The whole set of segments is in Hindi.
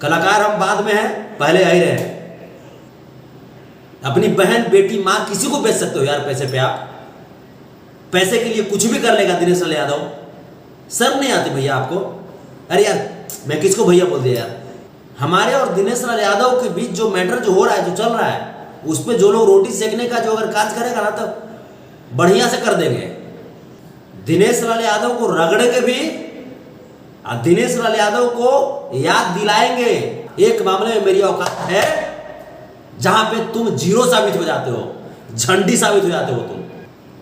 कलाकार हम बाद में हैं, पहले आ ही रहे हैं। अपनी बहन, बेटी, माँ, किसी को बेच सकते हो यार पैसे पे। आप पैसे के लिए कुछ भी कर लेगा दिनेश लाल यादव। शर्म नहीं आती भैया आपको? अरे यार मैं किसको भैया बोल दिया यार। हमारे और दिनेश लाल यादव के बीच जो मैटर जो हो रहा है, जो चल रहा है, उस पर जो लोग रोटी सेकने का जो अगर काज करेगा ना, तो बढ़िया से कर देंगे। दिनेश लाल यादव को रगड़ के भी दिनेश लाल यादव को याद दिलाएंगे। एक मामले में मेरी औकात है जहां पे तुम जीरो साबित हो जाते हो, झंडी साबित हो जाते हो तुम।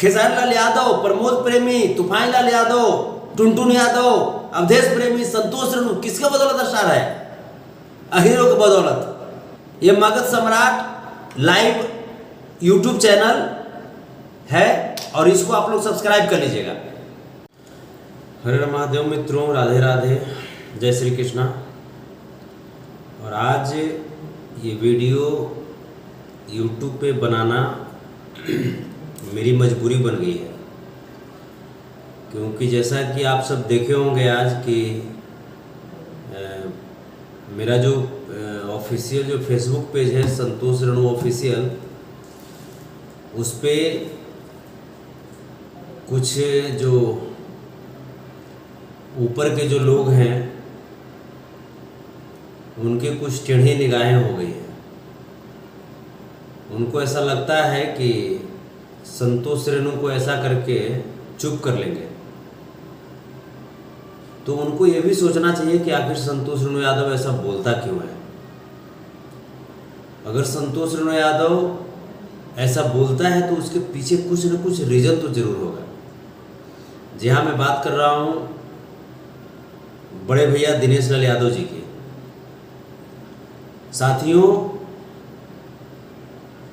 खेसारी लाल यादव, प्रमोद प्रेमी, तूफान लाल यादव, टुनटुन यादव, अवधेश प्रेमी, संतोष रेणु, किसके बदौलत स्टार है? अहीरों के बदौलत। ये मगध सम्राट लाइव यूट्यूब चैनल है और इसको आप लोग सब्सक्राइब कर लीजिएगा। हरे महादेव मित्रों, राधे राधे, जय श्री कृष्णा। और आज ये वीडियो यूट्यूब पे बनाना मेरी मजबूरी बन गई है, क्योंकि जैसा कि आप सब देखे होंगे आज कि मेरा जो ऑफिशियल जो फेसबुक पेज है संतोष रेणु ऑफिशियल, उस पे कुछ जो ऊपर के जो लोग हैं उनके कुछ टेढ़ी निगाहें हो गई हैं। उनको ऐसा लगता है कि संतोष रेणु को ऐसा करके चुप कर लेंगे, तो उनको ये भी सोचना चाहिए कि आखिर संतोष रेणु यादव ऐसा बोलता क्यों है। अगर संतोष रेणु यादव ऐसा बोलता है तो उसके पीछे कुछ न कुछ रीजन तो जरूर होगा। जी हाँ, मैं बात कर रहा हूँ बड़े भैया दिनेश लाल यादव जी की। साथियों,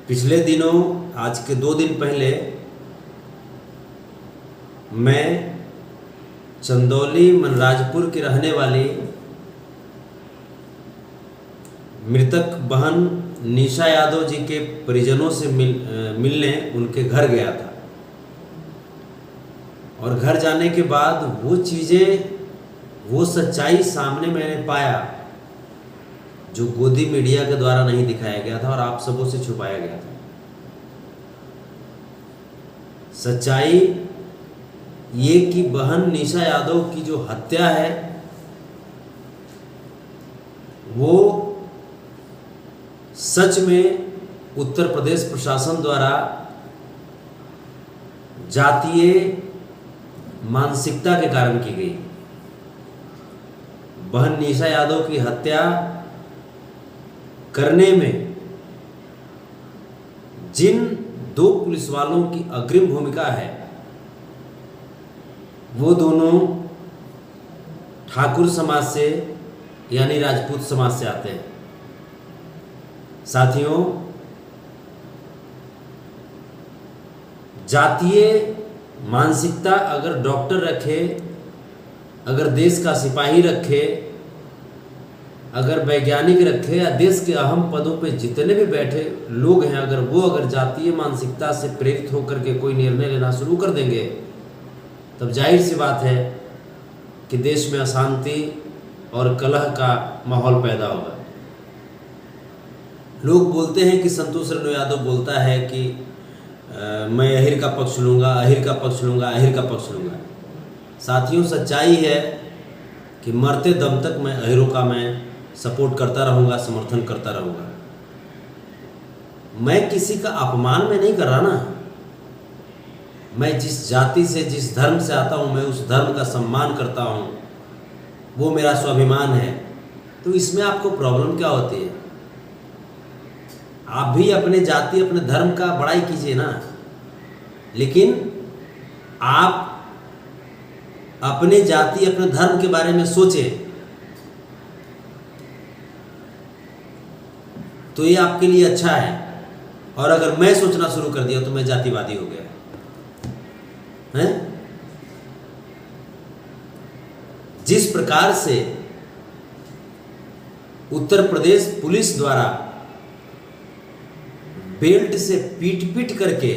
पिछले दिनों, आज के 2 दिन पहले, मैं चंदौली मनराजपुर की रहने वाली मृतक बहन निशा यादव जी के परिजनों से मिलने उनके घर गया था। और घर जाने के बाद वो चीज़ें, वो सच्चाई सामने मैंने पाया जो गोदी मीडिया के द्वारा नहीं दिखाया गया था और आप सबों से छुपाया गया था। सच्चाई ये कि बहन निशा यादव की जो हत्या है वो सच में उत्तर प्रदेश प्रशासन द्वारा जातीय मानसिकता के कारण की गई। बहन निशा यादव की हत्या करने में जिन 2 पुलिस वालों की अग्रिम भूमिका है, वो दोनों ठाकुर समाज से यानी राजपूत समाज से आते हैं। साथियों, जातीय मानसिकता अगर डॉक्टर रखे, अगर देश का सिपाही रखे, अगर वैज्ञानिक रखे, या देश के अहम पदों पे जितने भी बैठे लोग हैं, अगर जातीय मानसिकता से प्रेरित होकर के कोई निर्णय लेना शुरू कर देंगे, तब जाहिर सी बात है कि देश में अशांति और कलह का माहौल पैदा होगा। लोग बोलते हैं कि संतोष रेणु यादव बोलता है कि मैं अहिर का पक्ष लूँगा, अहिर का पक्ष लूँगा, अहिर का पक्ष लूँगा। साथियों, सच्चाई है कि मरते दम तक मैं अहिरों का मैं सपोर्ट करता रहूँगा, समर्थन करता रहूँगा। मैं किसी का अपमान में नहीं कर रहा ना। मैं जिस जाति से, जिस धर्म से आता हूँ, मैं उस धर्म का सम्मान करता हूँ, वो मेरा स्वाभिमान है। तो इसमें आपको प्रॉब्लम क्या होती है? आप भी अपने जाति, अपने धर्म का बड़ाई कीजिए ना, लेकिन आप अपने जाति, अपने धर्म के बारे में सोचें, तो ये आपके लिए अच्छा है। और अगर मैं सोचना शुरू कर दिया तो मैं जातिवादी हो गया है। जिस प्रकार से उत्तर प्रदेश पुलिस द्वारा बेल्ट से पीट पीट करके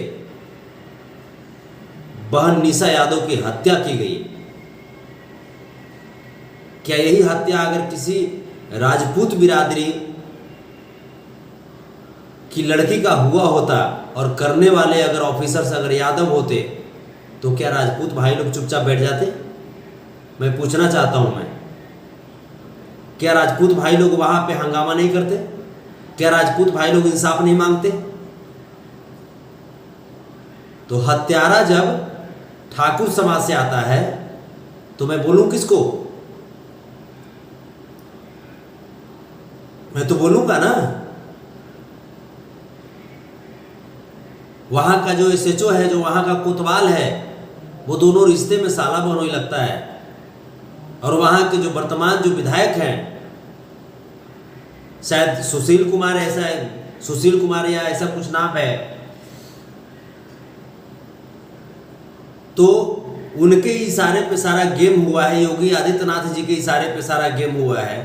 बहन निशा यादव की हत्या की गई, क्या यही हत्या अगर किसी राजपूत बिरादरी की लड़की का हुआ होता और करने वाले अगर ऑफिसर्स अगर यादव होते तो क्या राजपूत भाई लोग चुपचाप बैठ जाते? मैं पूछना चाहता हूं मैं, क्या राजपूत भाई लोग वहां पे हंगामा नहीं करते? क्या राजपूत भाई लोग इंसाफ नहीं मांगते? तो हत्यारा जब ठाकुर समाज से आता है तो मैं बोलूं किसको? मैं तो बोलूंगा ना। वहां का जो एसएचओ है, जो वहां का कोतवाल है, वो दोनों रिश्ते में साला बहनोई लगता है। और वहां के जो वर्तमान जो विधायक हैं, शायद सुशील कुमार, ऐसा है, सुशील कुमार या ऐसा कुछ नाम है, तो उनके इशारे पे सारा गेम हुआ है, योगी आदित्यनाथ जी के इशारे पे सारा गेम हुआ है।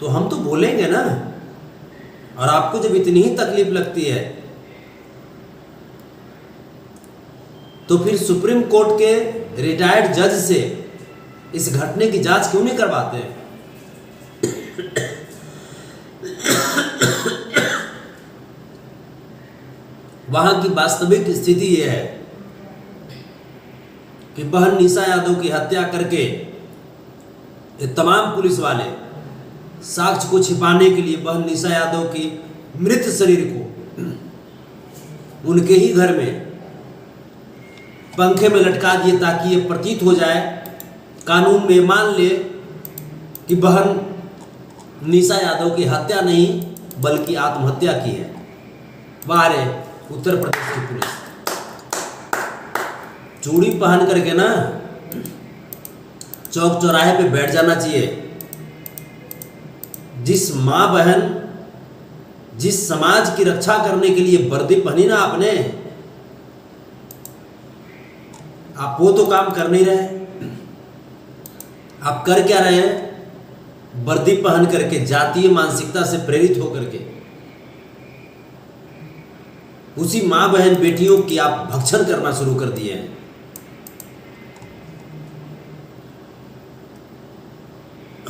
तो हम तो बोलेंगे ना। और आपको जब इतनी ही तकलीफ लगती है तो फिर सुप्रीम कोर्ट के रिटायर्ड जज से इस घटने की जांच क्यों नहीं करवाते? वहां की वास्तविक स्थिति यह है कि बहन निशा यादव की हत्या करके ये तमाम पुलिस वाले साक्ष्य को छिपाने के लिए बहन निशा यादव की मृत शरीर को उनके ही घर में पंखे में लटका दिए ताकि ये प्रतीत हो जाए, कानून में मान ले कि बहन निशा यादव की हत्या नहीं बल्कि आत्महत्या की है। बाहर है उत्तर प्रदेश की पुलिस चूड़ी पहन करके ना चौक चौराहे पे बैठ जाना चाहिए। जिस माँ बहन, जिस समाज की रक्षा करने के लिए वर्दी पहनी ना आपने, आप वो तो काम कर नहीं रहे। आप कर क्या रहे हैं? वर्दी पहन करके, जातीय मानसिकता से प्रेरित होकर के उसी मां बहन बेटियों की आप भक्षण करना शुरू कर दिए हैं।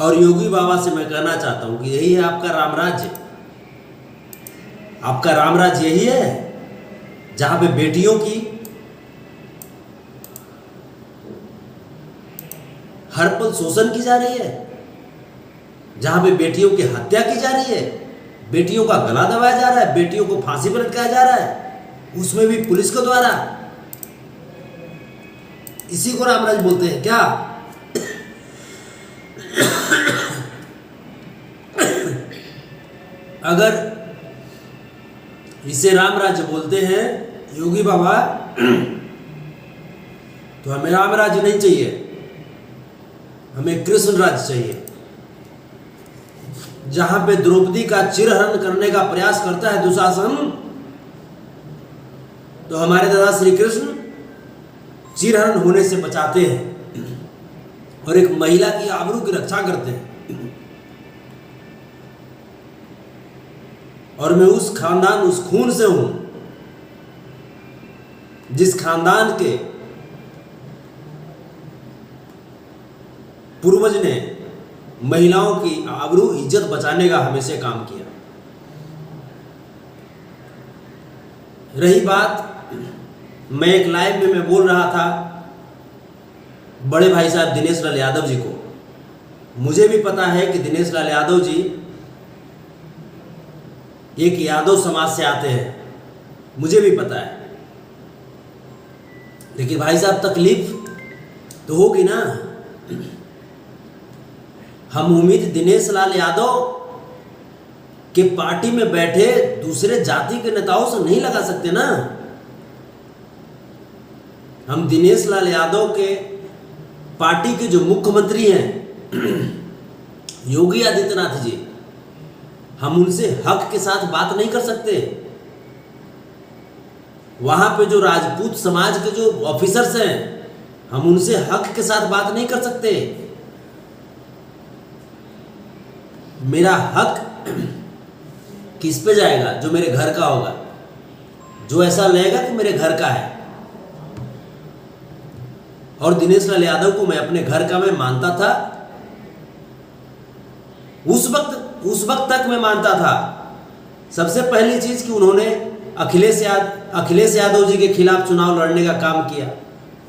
और योगी बाबा से मैं कहना चाहता हूं कि यही है आपका रामराज्य। आपका रामराज्य यही है जहां पे बेटियों की हर पल शोषण की जा रही है, जहां पे बेटियों की हत्या की जा रही है, बेटियों का गला दबाया जा रहा है, बेटियों को फांसी पर लटकाया जा रहा है, उसमें भी पुलिस के द्वारा। इसी को रामराज्य बोलते हैं क्या? अगर इसे रामराज्य बोलते हैं योगी बाबा, तो हमें रामराज्य नहीं चाहिए, हमें कृष्ण राज्य चाहिए, जहां पे द्रौपदी का चिरहरण करने का प्रयास करता है दुशासन, तो हमारे दादा श्री कृष्ण चिरहरण होने से बचाते हैं और एक महिला की आबरू की रक्षा करते हैं। और मैं उस खानदान, उस खून से हूं जिस खानदान के पूर्वज ने महिलाओं की आबरू इज्जत बचाने का हमेशा काम किया। रही बात, मैं एक लाइव में मैं बोल रहा था बड़े भाई साहब दिनेश लाल यादव जी को। मुझे भी पता है कि दिनेश लाल यादव जी एक यादव समाज से आते हैं, मुझे भी पता है। लेकिन भाई साहब तकलीफ तो होगी ना। हम उम्मीद दिनेश लाल यादव के पार्टी में बैठे दूसरे जाति के नेताओं से नहीं लगा सकते ना। हम दिनेश लाल यादव के पार्टी के जो मुख्यमंत्री हैं योगी आदित्यनाथ जी, हम उनसे हक के साथ बात नहीं कर सकते। वहां पे जो राजपूत समाज के जो ऑफिसर्स हैं, हम उनसे हक के साथ बात नहीं कर सकते। मेरा हक किस पे जाएगा? जो मेरे घर का होगा, जो ऐसा लगेगा कि मेरे घर का है। और दिनेश लाल यादव को मैं अपने घर का मैं मानता था उस वक्त तक मैं मानता था सबसे पहली चीज कि उन्होंने अखिलेश यादव जी के खिलाफ चुनाव लड़ने का काम किया।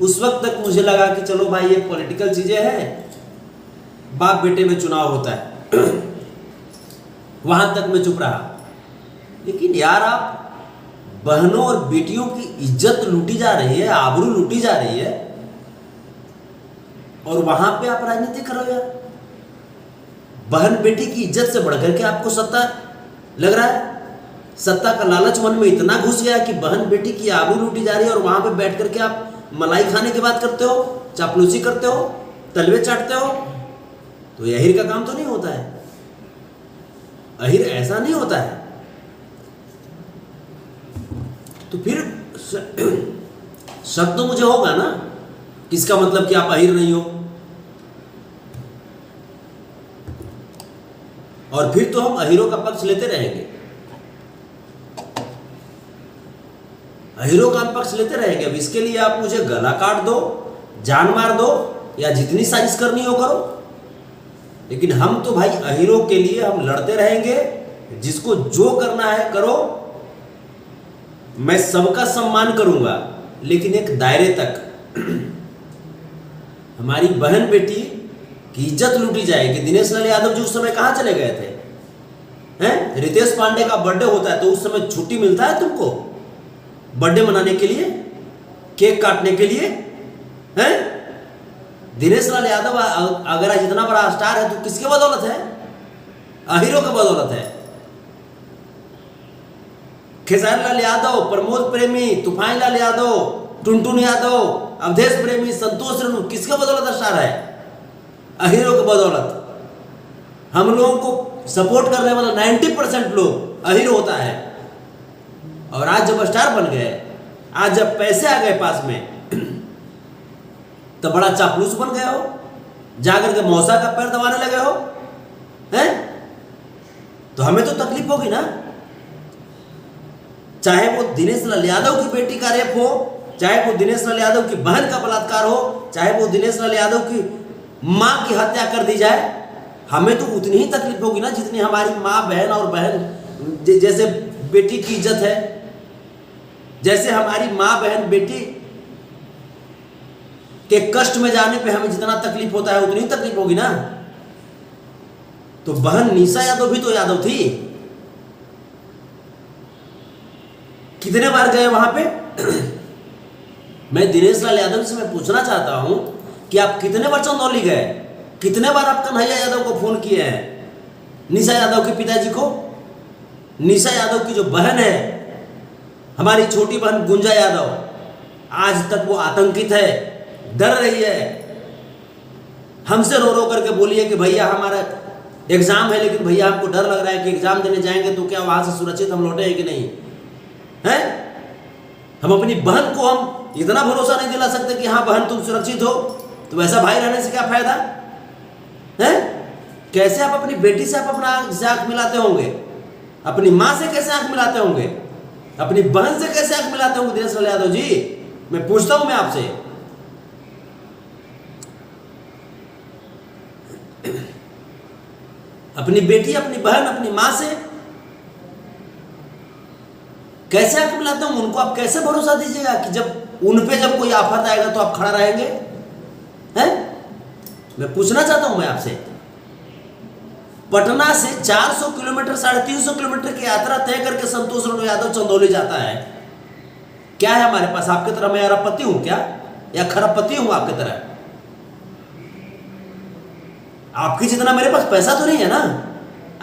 उस वक्त तक मुझे लगा कि चलो भाई ये पॉलिटिकल चीजें हैं, बाप बेटे में चुनाव होता है। वहां तक मैं चुप रहा। लेकिन यार आप बहनों और बेटियों की इज्जत लूटी जा रही है, आबरू लूटी जा रही है, और वहां पे आप राजनीति करो यार। बहन बेटी की इज्जत से बढ़कर के आपको सत्ता लग रहा है। सत्ता का लालच मन में इतना घुस गया कि बहन बेटी की आबरू लूटी जा रही है, और वहां पे बैठ करके आप मलाई खाने की बात करते हो, चापलूसी करते हो, तलवे चाटते हो। तो ये अहिर का काम तो नहीं होता है। अहिर ऐसा नहीं होता है। तो फिर शक तो मुझे होगा ना, किसका मतलब कि आप अहिर नहीं हो। और फिर तो हम अहिरों का पक्ष लेते रहेंगे, अहिरों का हम पक्ष लेते रहेंगे। अब इसके लिए आप मुझे गला काट दो, जान मार दो, या जितनी साजिश करनी हो करो, लेकिन हम तो भाई अहिरों के लिए हम लड़ते रहेंगे। जिसको जो करना है करो, मैं सबका सम्मान करूंगा, लेकिन एक दायरे तक। हमारी बहन बेटी की इज्जत लूटी जाएगी। दिनेश लाल यादव जी उस समय कहां चले गए थे? हैं? रितेश पांडे का बर्थडे होता है तो उस समय छुट्टी मिलता है तुमको बर्थडे मनाने के लिए, केक काटने के लिए? हैं? दिनेश लाल यादव अगर आज इतना बड़ा स्टार है तो किसके बदौलत है? अहिरों के बदौलत है। खेसारी लाल यादव, प्रमोद प्रेमी, तूफान लाल यादव, टुनटुन यादव, अवधेश प्रेमी, संतोष रेणु, किसके बदौलत स्टार है? अहिरों के बदौलत। हम लोगों को सपोर्ट करने वाला 90% लोग अहिर होता है। और आज जब स्टार बन गए, आज जब पैसे आ गए पास में, तो बड़ा चापलूस बन गए हो, जाकर के मौसा का पैर दबाने लगे हो। हैं? तो हमें तो तकलीफ होगी ना। चाहे वो दिनेश लाल यादव की बेटी का रेप हो, चाहे वो दिनेश लाल यादव की बहन का बलात्कार हो, चाहे वो दिनेश लाल यादव की मां की हत्या कर दी जाए, हमें तो उतनी ही तकलीफ होगी ना जितनी हमारी मां बहन और बहन जैसे बेटी की इज्जत है। जैसे हमारी मां बहन बेटी के कष्ट में जाने पे हमें जितना तकलीफ होता है उतनी ही तकलीफ होगी ना। तो बहन निशा यादव भी तो यादव थी। कितने बार गए वहां पे? मैं दिनेश लाल यादव से मैं पूछना चाहता हूं कि आप कितने बार चंदौली गए? कितने बार आप कन्हैया यादव को फोन किए हैं? निशा यादव के पिताजी को? निशा यादव की जो बहन है, हमारी छोटी बहन गुंजा यादव, आज तक वो आतंकित है, डर रही है। हमसे रो रो करके बोली है कि भैया हमारा एग्जाम है, लेकिन भैया हमको डर लग रहा है कि एग्जाम देने जाएंगे तो क्या वहां से सुरक्षित हम लौटे हैं कि नहीं है। हम अपनी बहन को हम इतना भरोसा नहीं दिला सकते कि हाँ बहन तुम सुरक्षित हो, तो वैसा भाई रहने से क्या फायदा है? कैसे आप अपनी बेटी से आप अपना आंख मिलाते होंगे? अपनी मां से कैसे आंख मिलाते होंगे? अपनी बहन से कैसे आंख मिलाते होंगे? दिनेश लाल यादव जी, मैं पूछता हूं मैं आपसे। अपनी बेटी, अपनी बहन, अपनी मां से कैसे आंख मिलाते होंगे? उनको आप कैसे भरोसा दीजिएगा कि जब उन पे जब कोई आफत आएगा तो आप खड़ा रहेंगे? हैं? मैं पूछना चाहता हूं मैं आपसे। पटना से 400 किलोमीटर, 350 किलोमीटर की यात्रा तय करके संतोष रेणु यादव चंदौली जाता है। क्या है हमारे पास? आपकी तरह मैं अरबपति हूं क्या, या खरबपति हूं आपकी तरह? आपकी जितना मेरे पास पैसा तो नहीं है ना।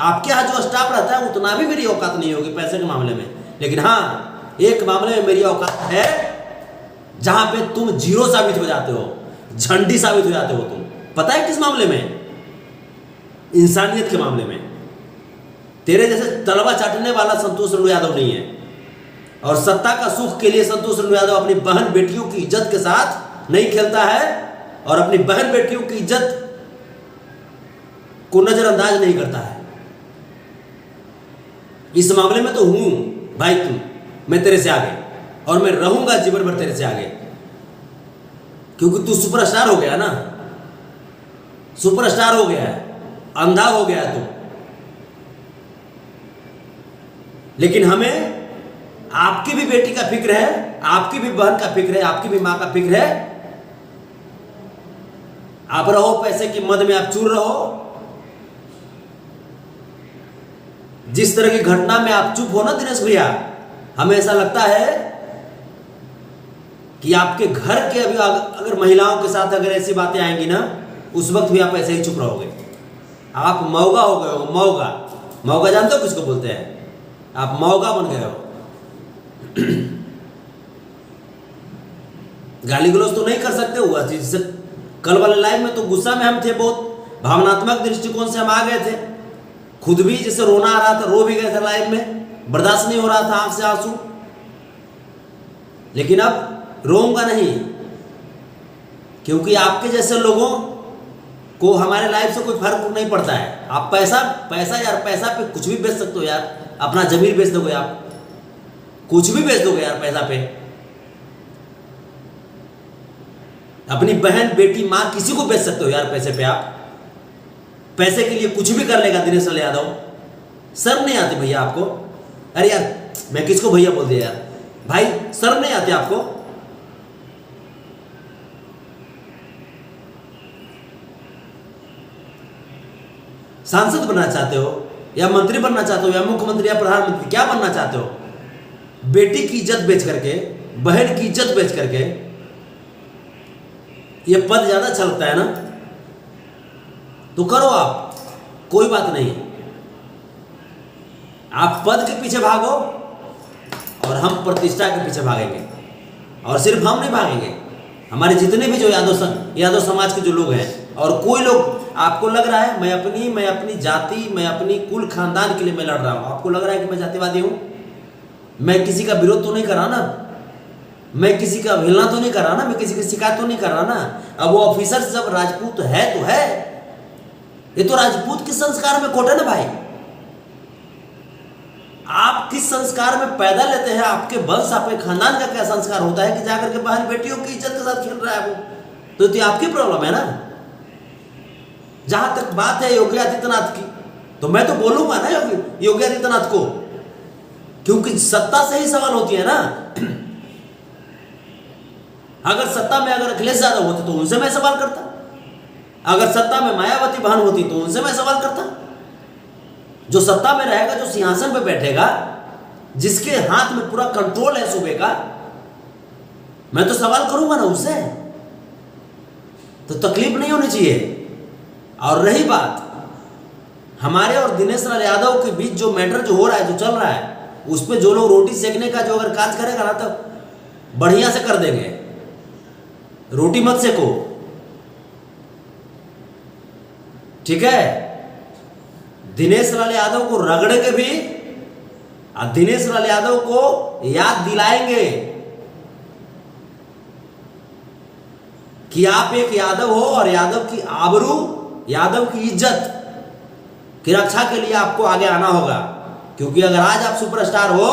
आपके यहाँ जो स्टाफ रहता है उतना भी मेरी औकात नहीं होगी पैसे के मामले में। लेकिन हाँ, एक मामले में मेरी औकात है जहां पे तुम जीरो साबित हो जाते हो, झंडी साबित हो जाते हो। तुम पता है किस मामले में? इंसानियत के मामले में। तेरे जैसे तलवा चाटने वाला संतोष रेणु यादव नहीं है। और सत्ता का सुख के लिए संतोष रेणु यादव अपनी बहन बेटियों की इज्जत के साथ नहीं खेलता है, और अपनी बहन बेटियों की इज्जत को नजरअंदाज नहीं करता है। इस मामले में तो हूं भाई मैं तेरे से आगे, और मैं रहूंगा जीवन भर तेरे से आगे, क्योंकि तू सुपरस्टार हो गया ना। सुपरस्टार हो गया है, अंधा हो गया है तू। लेकिन हमें आपकी भी बेटी का फिक्र है, आपकी भी बहन का फिक्र है, आपकी भी मां का फिक्र है। आप रहो पैसे की मद में, आप चूर रहो। जिस तरह की घटना में आप चुप हो ना दिनेश भैया, हमें ऐसा लगता है कि आपके घर के अभी अगर महिलाओं के साथ अगर ऐसी बातें आएंगी ना, उस वक्त भी आप ऐसे ही चुप रहोगे। आप मौगा हो गए हो, मौगा। मौगा जानते हो किसको बोलते हैं? आप मौगा बन गए हो। गाली गलौज तो नहीं कर सकते हुआ। जैसे कल वाले लाइव में तो गुस्सा में हम थे, बहुत भावनात्मक दृष्टिकोण से हम आ गए थे। खुद भी जैसे रोना आ रहा था, रो भी गए थे लाइव में, बर्दाश्त नहीं हो रहा था आंख से आंसू। लेकिन अब रोऊंगा नहीं, क्योंकि आपके जैसे लोगों को हमारे लाइफ से कोई फर्क नहीं पड़ता है। आप पैसा पैसा यार, पैसा पे कुछ भी बेच सकते हो यार। अपना जमीन बेच दोगे आप, कुछ भी बेच दोगे यार पैसा पे। अपनी बहन, बेटी, मां, किसी को बेच सकते हो यार पैसे पे। आप पैसे के लिए कुछ भी कर लेगा दिनेश लाल यादव। शर्म नहीं आती भैया आपको? अरे यार, मैं किसको भैया बोल दिया यार? भाई शर्म नहीं आती आपको? सांसद बनना चाहते हो, या मंत्री बनना चाहते हो, या मुख्यमंत्री, या प्रधानमंत्री, क्या बनना चाहते हो? बेटी की इज्जत बेच करके, बहन की इज्जत बेच करके ये पद ज्यादा अच्छा लगता है ना, तो करो आप, कोई बात नहीं। आप पद के पीछे भागो और हम प्रतिष्ठा के पीछे भागेंगे। और सिर्फ हम नहीं भागेंगे, हमारे जितने भी जो यादव समाज के जो लोग हैं, और कोई लोग आपको लग रहा है मैं अपनी जाति, मैं अपनी कुल खानदान के लिए मैं लड़ रहा हूं, आपको लग रहा है कि मैं जातिवादी हूं? मैं किसी का विरोध तो नहीं कर रहा ना, मैं किसी का अवहेलना तो नहीं कर रहा ना, मैं किसी की शिकायत तो नहीं कर रहा ना। अब वो ऑफिसर सब राजपूत है तो है, ये तो राजपूत के संस्कार में कोट है ना भाई। आप किस संस्कार में पैदा लेते हैं, आपके वंश, आपके खानदान का क्या संस्कार होता है कि जाकर के बहन बेटियों की इज्जत के साथ खेल रहा है वो, तो ये आपकी प्रॉब्लम है ना। जहां तक बात है योगी आदित्यनाथ की, तो मैं तो बोलूंगा ना योगी आदित्यनाथ को, क्योंकि सत्ता से ही सवाल होती है ना। अगर सत्ता में अगर अखिलेश यादव होते तो उनसे मैं सवाल करता, अगर सत्ता में मायावती बहन होती तो उनसे मैं सवाल करता। जो सत्ता में रहेगा, जो सिंहासन पे बैठेगा, जिसके हाथ में पूरा कंट्रोल है सूबे का, मैं तो सवाल करूंगा ना उससे, तो तकलीफ नहीं होनी चाहिए। और रही बात हमारे और दिनेश लाल यादव के बीच जो मैटर जो हो रहा है, जो चल रहा है, उस पर जो लोग रोटी सेकने का जो अगर काज करेगा ना, तो बढ़िया से कर देंगे। रोटी मत सेको, ठीक है? दिनेश लाल यादव को रगड़ के भी दिनेश लाल यादव को याद दिलाएंगे कि आप एक यादव हो, और यादव की आबरू, यादव की इज्जत की रक्षा के लिए आपको आगे आना होगा। क्योंकि अगर आज आप सुपरस्टार हो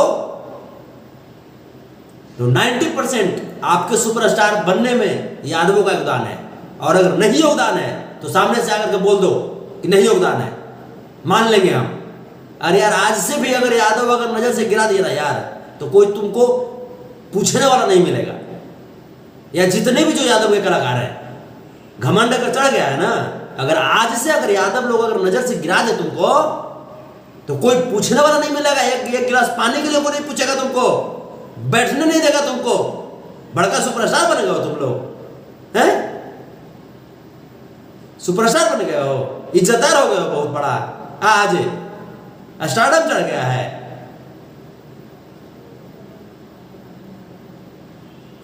तो 90% आपके सुपरस्टार बनने में यादवों का योगदान है। और अगर नहीं योगदान है तो सामने से आकर के बोल दो कि नहीं योगदान है, मान लेंगे हम। अरे यार, आज से भी अगर यादव अगर नजर से गिरा दिया था यार, तो कोई तुमको पूछने वाला नहीं मिलेगा। या जितने भी जो यादव के कलाकार हैं, घमंड अगर चढ़ गया है ना, अगर आज से अगर यादव लोग अगर नजर से गिरा दे तुमको, तो कोई पूछने वाला नहीं मिलेगा। एक गिलास पानी के लिए कोई नहीं पूछेगा तुमको, बैठने नहीं देगा तुमको। बड़का सुपरस्टार बन गए हो तुम लोग, हैं? सुपरस्टार बन गए हो, इज्जतदार हो गए हो बहुत बड़ा, आज स्टारडम चढ़ गया है।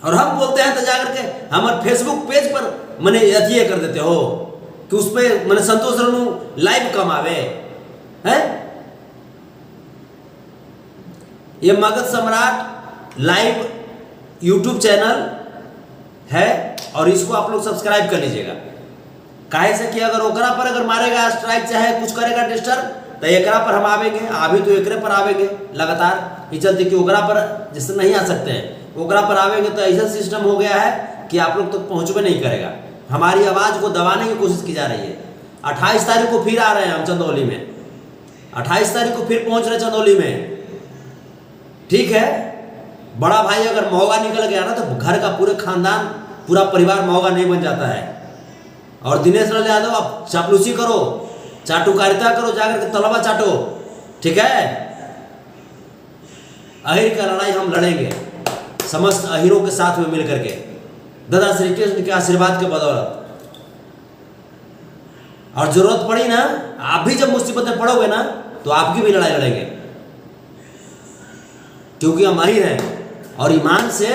और हम बोलते हैं तो जाकर के हमारे फेसबुक पेज पर मैंने अथिये कर देते हो कि उस पर मैंने संतोष रनू लाइव कम आवे है। ये मगध सम्राट लाइव यूट्यूब चैनल है, और इसको आप लोग सब्सक्राइब कर लीजिएगा। काहे से कि अगर ओकरा पर अगर मारेगा स्ट्राइक, चाहे कुछ करेगा डिस्टर्ब, तो एकरा पर हम आवेंगे। अभी तो एकरे पर आवेंगे लगातार, ये चलते कि ओकरा पर जिससे नहीं आ सकते हैं, ओकरा पर आवेंगे तो ऐसा सिस्टम हो गया है कि आप लोग तक पहुंचवे नहीं करेगा। हमारी आवाज को दबाने की कोशिश की जा रही है। 28 तारीख को फिर आ रहे हैं हम चंदौली में, 28 तारीख को फिर पहुंच रहे चंदौली में। ठीक है, बड़ा भाई अगर मौगा निकल गया ना तो घर का पूरे खानदान, पूरा परिवार मौगा नहीं बन जाता है। और दिनेश लाल यादव आप चापलूसी करो, चाटुकारिता करो, जाकर के तलवा चाटो, ठीक है। अहिर का लड़ाई हम लड़ेंगे समस्त अहिरों के साथ में मिलकर के, दादा श्री कृष्ण के आशीर्वाद के बदौलत। और जरूरत पड़ी ना, आप भी जब मुसीबत में पड़ोगे ना तो आपकी भी लड़ाई लड़ेंगे, क्योंकि हम अहिर हैं और ईमान से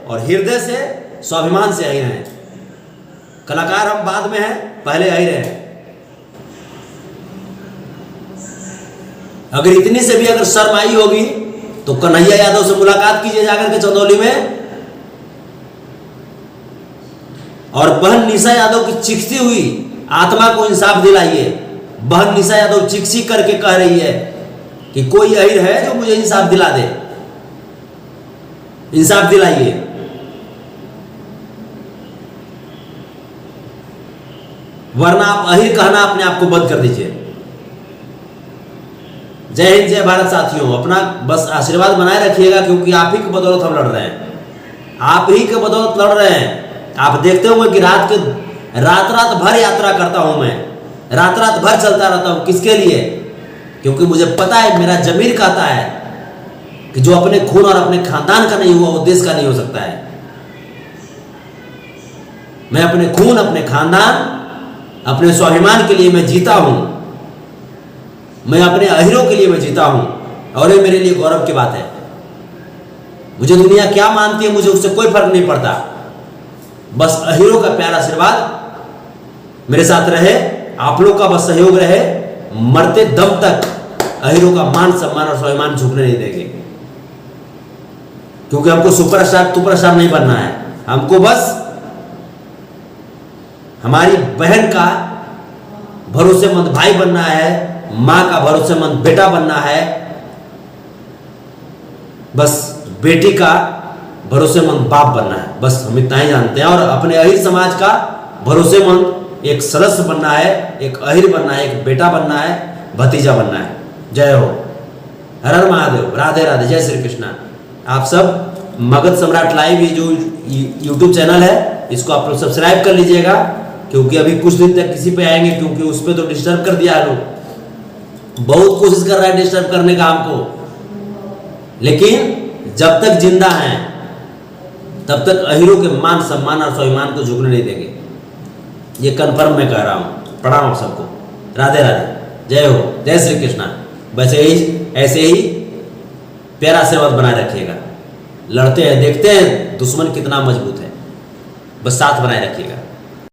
और हृदय से, स्वाभिमान से अहिर हैं। कलाकार हम बाद में हैं, पहले अहिर हैं। अगर इतनी से भी अगर शर्म आई होगी तो कन्हैया यादव से मुलाकात कीजिए जाकर के चंदौली में, और बहन निशा यादव की चीखती हुई आत्मा को इंसाफ दिलाइए। बहन निशा यादव चीख चीख करके कह रही है कि कोई अहिर है जो मुझे इंसाफ दिला दे, इंसाफ दिलाइए। वरना आप अहिर कहना अपने आप को बंद कर दीजिए। जय हिंद, जय भारत साथियों। अपना बस आशीर्वाद बनाए रखिएगा, क्योंकि आप ही के बदौलत हम लड़ रहे हैं, आप ही के बदौलत लड़ रहे हैं। आप देखते होंगे कि रात रात भर यात्रा करता हूं मैं, रात भर चलता रहता हूं। किसके लिए? क्योंकि मुझे पता है, मेरा जमीर कहता है कि जो अपने खून और अपने खानदान का नहीं हुआ वो देश का नहीं हो सकता है। मैं अपने खून, अपने खानदान, अपने स्वाभिमान के लिए मैं जीता हूं, मैं अपने अहिरों के लिए मैं जीता हूं, और ये मेरे लिए गौरव की बात है। मुझे दुनिया क्या मानती है, मुझे उससे कोई फर्क नहीं पड़ता। बस अहिरों का प्यार आशीर्वाद मेरे साथ रहे, आप लोग का बस सहयोग रहे। मरते दम तक अहिरों का मान सम्मान और स्वाभिमान झुकने नहीं देंगे, क्योंकि हमको सुपरस्टार नहीं बनना है। हमको बस हमारी बहन का भरोसेमंद भाई बनना है, मां का भरोसेमंद बेटा बनना है, बस बेटी का भरोसेमंद बाप बनना है। बस हम इतना ही जानते हैं। और अपने अहिर समाज का भरोसेमंद एक सदस्य बनना है, एक अहिर बनना है, एक बेटा बनना है, भतीजा बनना है। जय हो, हर हर महादेव, राधे राधे, जय श्री कृष्णा। आप सब मगध सम्राट लाइव, ये जो यूट्यूब चैनल है, इसको आप लोग सब्सक्राइब कर लीजिएगा, क्योंकि अभी कुछ दिन तक किसी पे आएंगे, क्योंकि उस पर तो डिस्टर्ब कर दिया है लोग, बहुत कोशिश कर रहा है डिस्टर्ब करने का हमको। लेकिन जब तक जिंदा हैं तब तक अहिरों के मान सम्मान और स्वाभिमान को झुकने नहीं देंगे, ये कन्फर्म मैं कह रहा हूं। प्रणाम आप सबको, राधे राधे, जय हो, जय श्री कृष्णा। वैसे ही ऐसे ही प्यारा आशीर्वाद बनाए रखिएगा। लड़ते हैं, देखते हैं दुश्मन कितना मजबूत है, बस साथ बनाए रखिएगा।